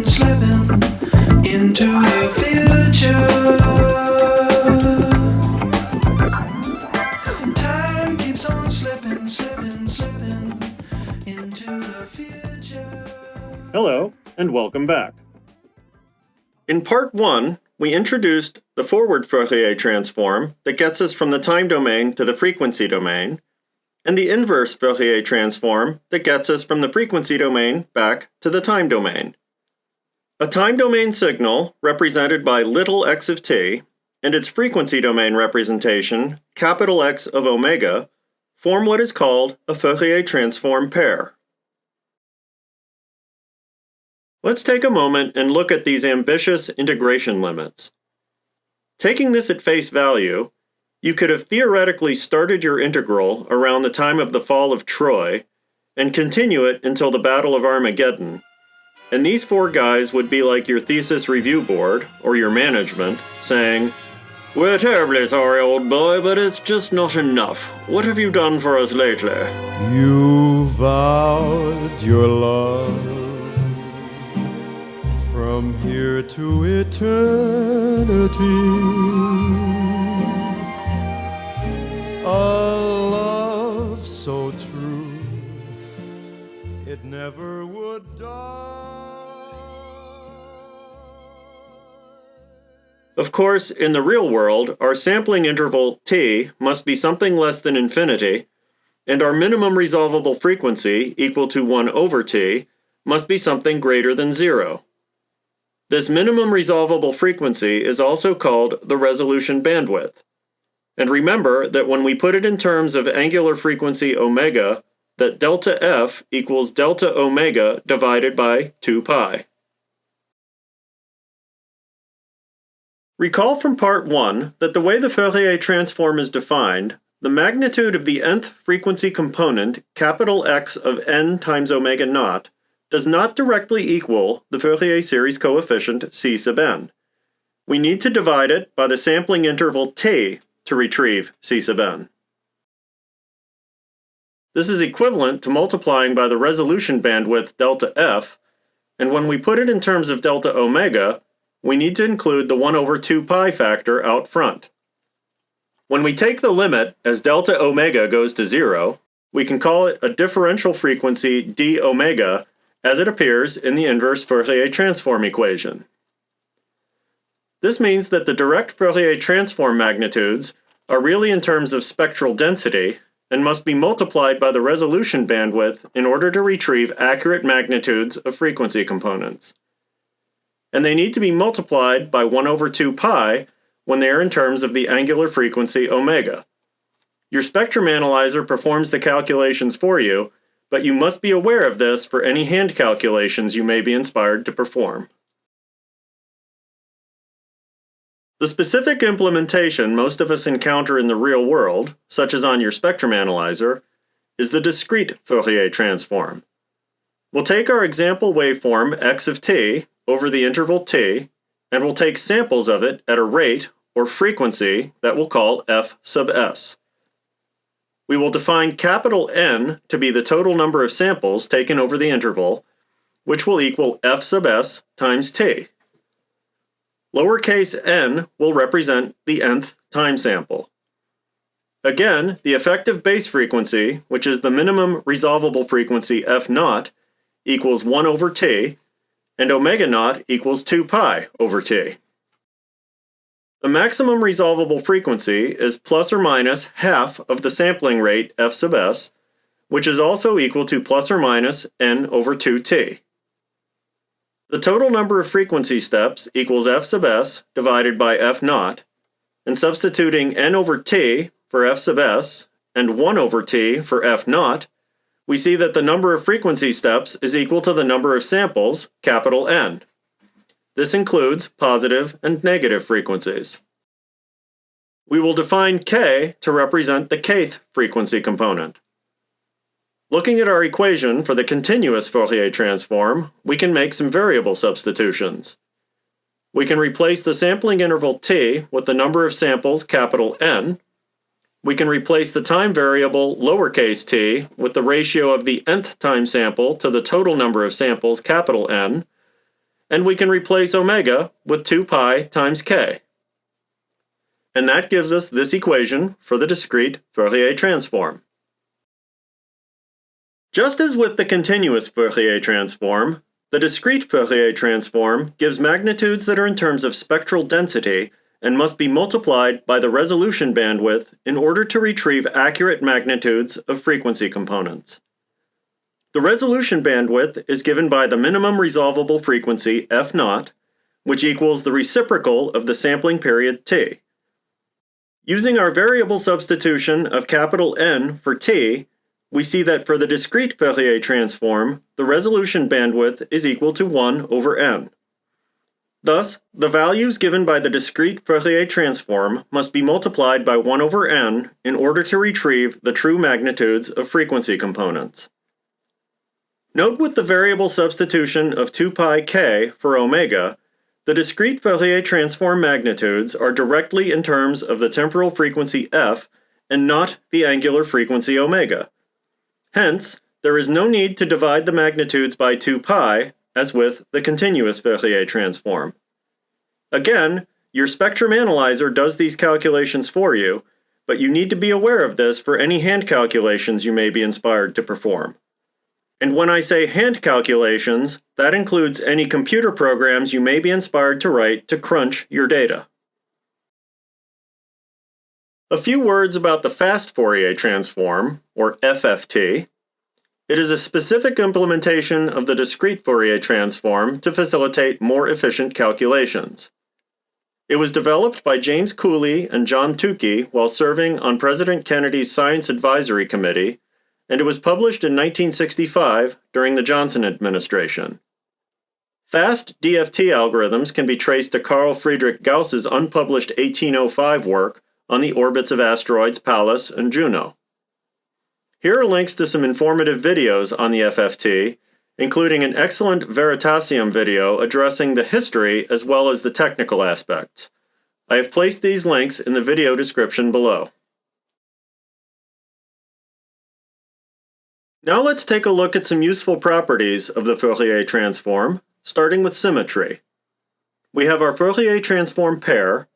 slipping into the future. Time keeps on slipping into the future. Hello, and welcome back. In part 1, we introduced the forward Fourier transform that gets us from the time domain to the frequency domain, and the inverse Fourier transform that gets us from the frequency domain back to the time domain. A time domain signal, represented by little x of t, and its frequency domain representation, capital X of omega, form what is called a Fourier transform pair. Let's take a moment and look at these ambitious integration limits. Taking this at face value, you could have theoretically started your integral around the time of the fall of Troy and continue it until the Battle of Armageddon. And these four guys would be like your thesis review board, or your management, saying, "We're terribly sorry, old boy, but it's just not enough. What have you done for us lately?" You vowed your love from here to eternity. A love so true, it never would die. Of course, in the real world, our sampling interval t must be something less than infinity, and our minimum resolvable frequency, equal to 1 over t, must be something greater than 0. This minimum resolvable frequency is also called the resolution bandwidth. And remember that when we put it in terms of angular frequency omega, that delta f equals delta omega divided by 2 pi. Recall from part 1 that the way the Fourier transform is defined, the magnitude of the nth frequency component, capital X of n times omega naught, does not directly equal the Fourier series coefficient c sub n. We need to divide it by the sampling interval t to retrieve c sub n. This is equivalent to multiplying by the resolution bandwidth delta f, and when we put it in terms of delta omega, we need to include the 1 over 2 pi factor out front. When we take the limit as delta omega goes to 0, we can call it a differential frequency d omega as it appears in the inverse Fourier transform equation. This means that the direct Fourier transform magnitudes are really in terms of spectral density and must be multiplied by the resolution bandwidth in order to retrieve accurate magnitudes of frequency components. And they need to be multiplied by 1 over 2 pi when they are in terms of the angular frequency omega. Your spectrum analyzer performs the calculations for you, but you must be aware of this for any hand calculations you may be inspired to perform. The specific implementation most of us encounter in the real world, such as on your spectrum analyzer, is the discrete Fourier transform. We'll take our example waveform x of t over the interval t, and we'll take samples of it at a rate or frequency that we'll call f sub s. We will define capital N to be the total number of samples taken over the interval, which will equal f sub s times t. Lowercase n will represent the nth time sample. Again, the effective base frequency, which is the minimum resolvable frequency f naught, equals 1 over t, and omega naught equals 2 pi over t. The maximum resolvable frequency is plus or minus half of the sampling rate f sub s, which is also equal to plus or minus n over 2t. The total number of frequency steps equals f sub s divided by f naught, and substituting n over t for f sub s and 1 over t for f naught, we see that the number of frequency steps is equal to the number of samples, capital N. This includes positive and negative frequencies. We will define k to represent the kth frequency component. Looking at our equation for the continuous Fourier transform, we can make some variable substitutions. We can replace the sampling interval t with the number of samples, capital N. We can replace the time variable lowercase t with the ratio of the nth time sample to the total number of samples, capital N. and we can replace omega with 2 pi times k. And that gives us this equation for the discrete Fourier transform. Just as with the continuous Fourier transform, the discrete Fourier transform gives magnitudes that are in terms of spectral density and must be multiplied by the resolution bandwidth in order to retrieve accurate magnitudes of frequency components. The resolution bandwidth is given by the minimum resolvable frequency f0, which equals the reciprocal of the sampling period t. Using our variable substitution of capital N for t, we see that for the discrete Fourier transform, the resolution bandwidth is equal to 1 over n. Thus, the values given by the discrete Fourier transform must be multiplied by 1 over n in order to retrieve the true magnitudes of frequency components. Note with the variable substitution of 2 pi k for omega, the discrete Fourier transform magnitudes are directly in terms of the temporal frequency f and not the angular frequency omega. Hence, there is no need to divide the magnitudes by 2 pi, as with the continuous Fourier transform. Again, your spectrum analyzer does these calculations for you, but you need to be aware of this for any hand calculations you may be inspired to perform. And when I say hand calculations, that includes any computer programs you may be inspired to write to crunch your data. A few words about the fast Fourier transform, or FFT. It is a specific implementation of the discrete Fourier transform to facilitate more efficient calculations. It was developed by James Cooley and John Tukey while serving on President Kennedy's Science Advisory Committee, and it was published in 1965 during the Johnson administration. Fast DFT algorithms can be traced to Carl Friedrich Gauss's unpublished 1805 work on the orbits of asteroids Pallas and Juno. Here are links to some informative videos on the FFT, including an excellent Veritasium video addressing the history as well as the technical aspects. I have placed these links in the video description below. Now let's take a look at some useful properties of the Fourier transform, starting with symmetry. We have our Fourier transform pair,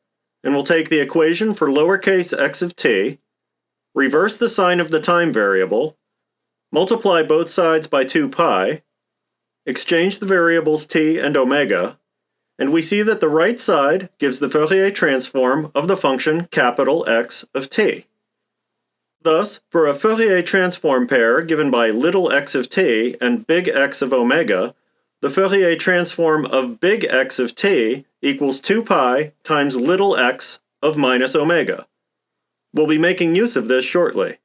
and we'll take the equation for lowercase x of t, reverse the sign of the time variable, multiply both sides by 2 pi, exchange the variables t and omega, and we see that the right side gives the Fourier transform of the function capital X of t. Thus, for a Fourier transform pair given by little x of t and big X of omega, the Fourier transform of big X of t equals 2 pi times little x of minus omega. We'll be making use of this shortly.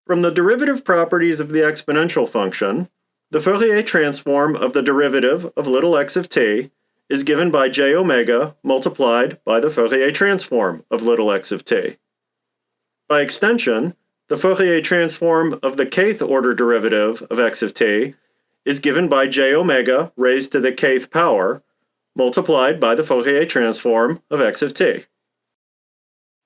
From the derivative properties of the exponential function, the Fourier transform of the derivative of little x of t is given by j omega multiplied by the Fourier transform of little x of t. By extension, the Fourier transform of the kth order derivative of x of t is given by j omega raised to the kth power multiplied by the Fourier transform of x of t.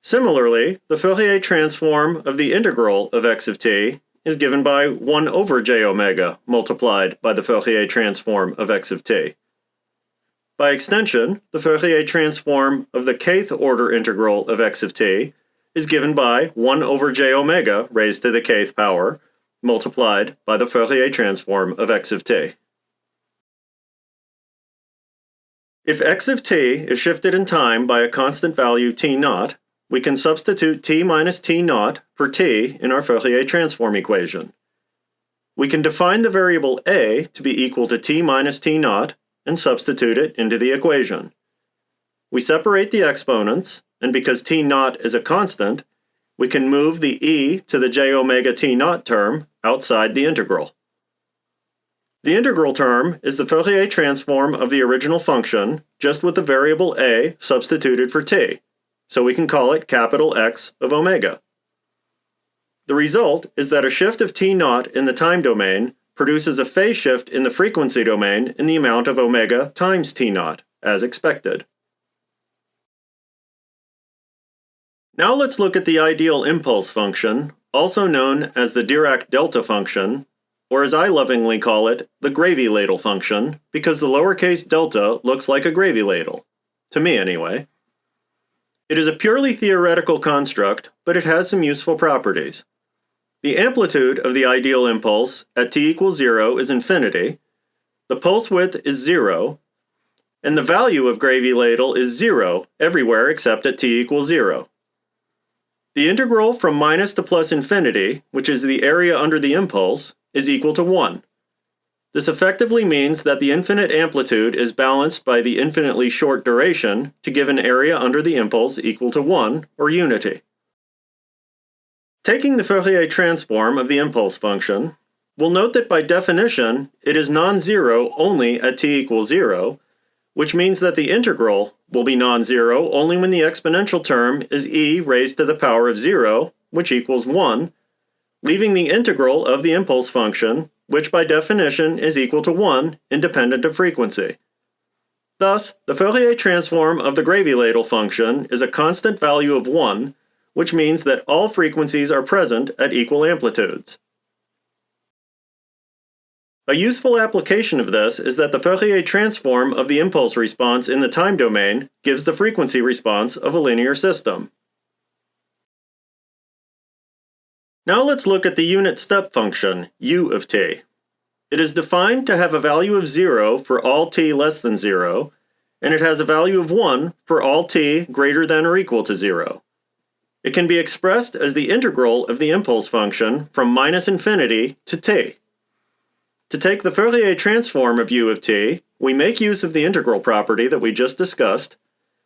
Similarly, the Fourier transform of the integral of x of t is given by 1 over j omega multiplied by the Fourier transform of x of t. By extension, the Fourier transform of the kth order integral of x of t is given by 1 over j omega raised to the kth power multiplied by the Fourier transform of x of t. If x of t is shifted in time by a constant value t0, we can substitute t minus t0 for t in our Fourier transform equation. We can define the variable a to be equal to t minus t0 and substitute it into the equation. We separate the exponents, and because t0 is a constant, we can move the e to the j omega t0 term outside the integral. The integral term is the Fourier transform of the original function, just with the variable a substituted for t, so we can call it capital X of omega. The result is that a shift of t0 in the time domain produces a phase shift in the frequency domain in the amount of omega times t0, as expected. Now let's look at the ideal impulse function, also known as the Dirac delta function, or as I lovingly call it, the gravy ladle function, because the lowercase delta looks like a gravy ladle. To me, anyway. It is a purely theoretical construct, but it has some useful properties. The amplitude of the ideal impulse at t equals 0 is infinity, the pulse width is 0, and the value of gravy ladle is 0 everywhere except at t equals 0. The integral from minus to plus infinity, which is the area under the impulse, is equal to 1. This effectively means that the infinite amplitude is balanced by the infinitely short duration to give an area under the impulse equal to 1, or unity. Taking the Fourier transform of the impulse function, we'll note that by definition, it is non-zero only at t equals 0, which means that the integral will be non-zero only when the exponential term is e raised to the power of 0, which equals 1, leaving the integral of the impulse function, which by definition is equal to 1, independent of frequency. Thus, the Fourier transform of the gravy ladle function is a constant value of 1, which means that all frequencies are present at equal amplitudes. A useful application of this is that the Fourier transform of the impulse response in the time domain gives the frequency response of a linear system. Now let's look at the unit step function, u of t. It is defined to have a value of 0 for all t less than 0, and it has a value of 1 for all t greater than or equal to 0. It can be expressed as the integral of the impulse function from minus infinity to t. To take the Fourier transform of u of t, we make use of the integral property that we just discussed,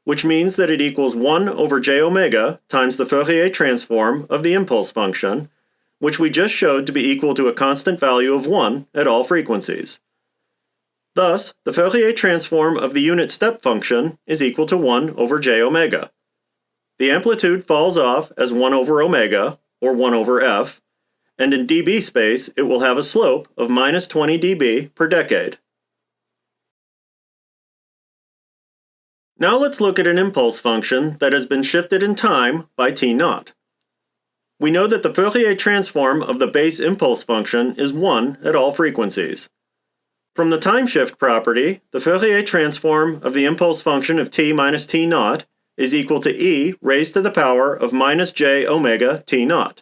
which means that it equals 1 over j omega times the Fourier transform of the impulse function, which we just showed to be equal to a constant value of 1 at all frequencies. Thus, the Fourier transform of the unit step function is equal to 1 over j omega. The amplitude falls off as 1 over omega, or 1 over f, and in dB space it will have a slope of minus 20 dB per decade. Now let's look at an impulse function that has been shifted in time by t0. We know that the Fourier transform of the base impulse function is 1 at all frequencies. From the time shift property, the Fourier transform of the impulse function of t minus t0 is equal to e raised to the power of minus j omega t0.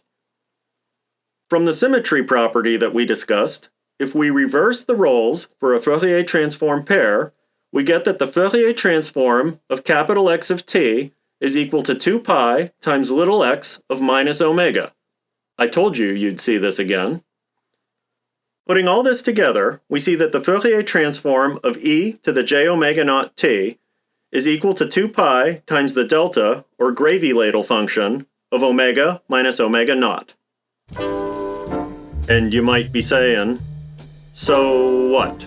From the symmetry property that we discussed, if we reverse the roles for a Fourier transform pair, we get that the Fourier transform of capital X of t is equal to 2 pi times little x of minus omega. I told you you'd see this again. Putting all this together, we see that the Fourier transform of e to the j omega naught t is equal to 2 pi times the delta, or gravy ladle function, of omega minus omega naught. And you might be saying, so what?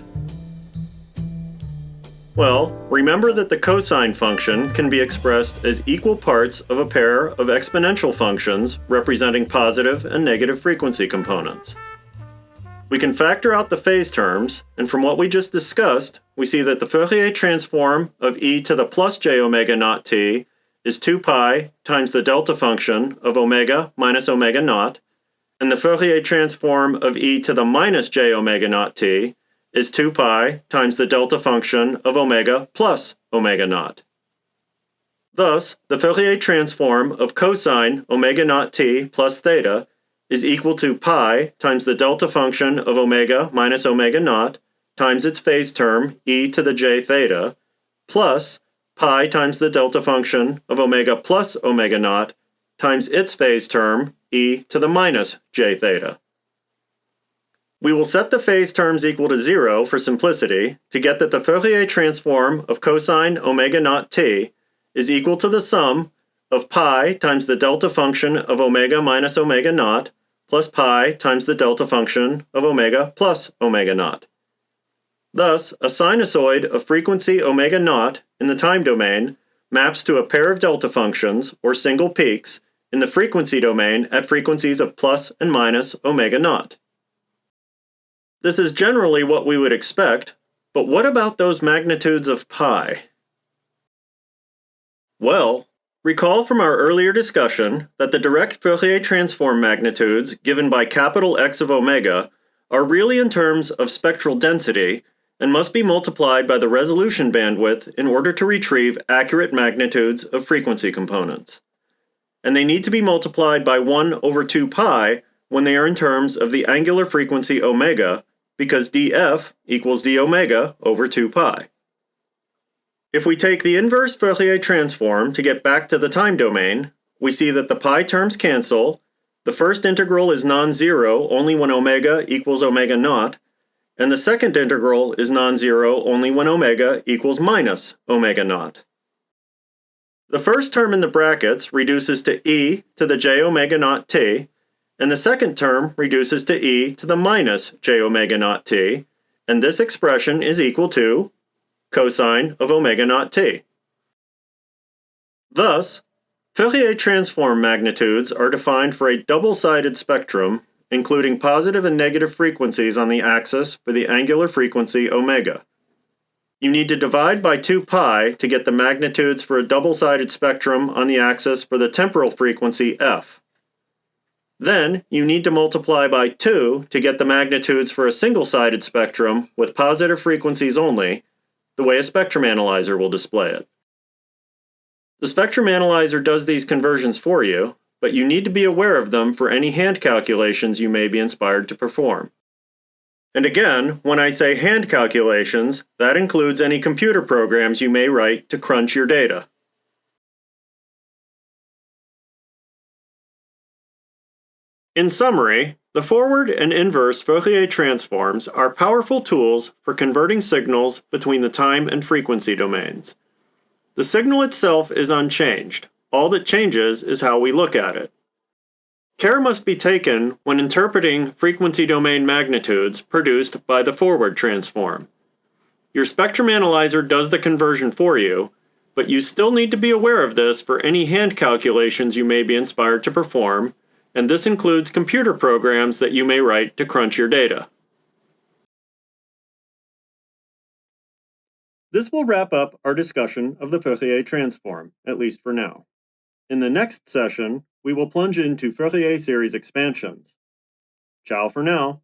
Well, remember that the cosine function can be expressed as equal parts of a pair of exponential functions representing positive and negative frequency components. We can factor out the phase terms, and from what we just discussed, we see that the Fourier transform of e to the plus j omega naught t is 2 pi times the delta function of omega minus omega naught, and the Fourier transform of e to the minus j omega naught t is 2 pi times the delta function of omega plus omega naught. Thus, the Fourier transform of cosine omega naught t plus theta is equal to pi times the delta function of omega minus omega naught times its phase term e to the j theta plus pi times the delta function of omega plus omega naught times its phase term e to the minus j theta. We will set the phase terms equal to 0 for simplicity to get that the Fourier transform of cosine omega naught t is equal to the sum of pi times the delta function of omega minus omega naught plus pi times the delta function of omega plus omega naught. Thus, a sinusoid of frequency omega naught in the time domain maps to a pair of delta functions, or single peaks, in the frequency domain at frequencies of plus and minus omega naught. This is generally what we would expect, but what about those magnitudes of pi? Well, recall from our earlier discussion that the direct Fourier transform magnitudes given by capital X of omega are really in terms of spectral density and must be multiplied by the resolution bandwidth in order to retrieve accurate magnitudes of frequency components. And they need to be multiplied by 1 over 2 pi when they are in terms of the angular frequency omega, because df equals d omega over 2 pi. If we take the inverse Fourier transform to get back to the time domain, we see that the pi terms cancel, the first integral is non-zero only when omega equals omega naught, and the second integral is non-zero only when omega equals minus omega naught. The first term in the brackets reduces to e to the j omega naught t, and the second term reduces to e to the minus j omega naught t, and this expression is equal to cosine of omega naught t. Thus, Fourier transform magnitudes are defined for a double-sided spectrum, including positive and negative frequencies on the axis for the angular frequency omega. You need to divide by 2 pi to get the magnitudes for a double-sided spectrum on the axis for the temporal frequency f. Then, you need to multiply by 2 to get the magnitudes for a single-sided spectrum with positive frequencies only, the way a spectrum analyzer will display it. The spectrum analyzer does these conversions for you, but you need to be aware of them for any hand calculations you may be inspired to perform. And again, when I say hand calculations, that includes any computer programs you may write to crunch your data. In summary, the forward and inverse Fourier transforms are powerful tools for converting signals between the time and frequency domains. The signal itself is unchanged. All that changes is how we look at it. Care must be taken when interpreting frequency domain magnitudes produced by the forward transform. Your spectrum analyzer does the conversion for you, but you still need to be aware of this for any hand calculations you may be inspired to perform, and this includes computer programs that you may write to crunch your data. This will wrap up our discussion of the Fourier transform, at least for now. In the next session, we will plunge into Fourier series expansions. Ciao for now.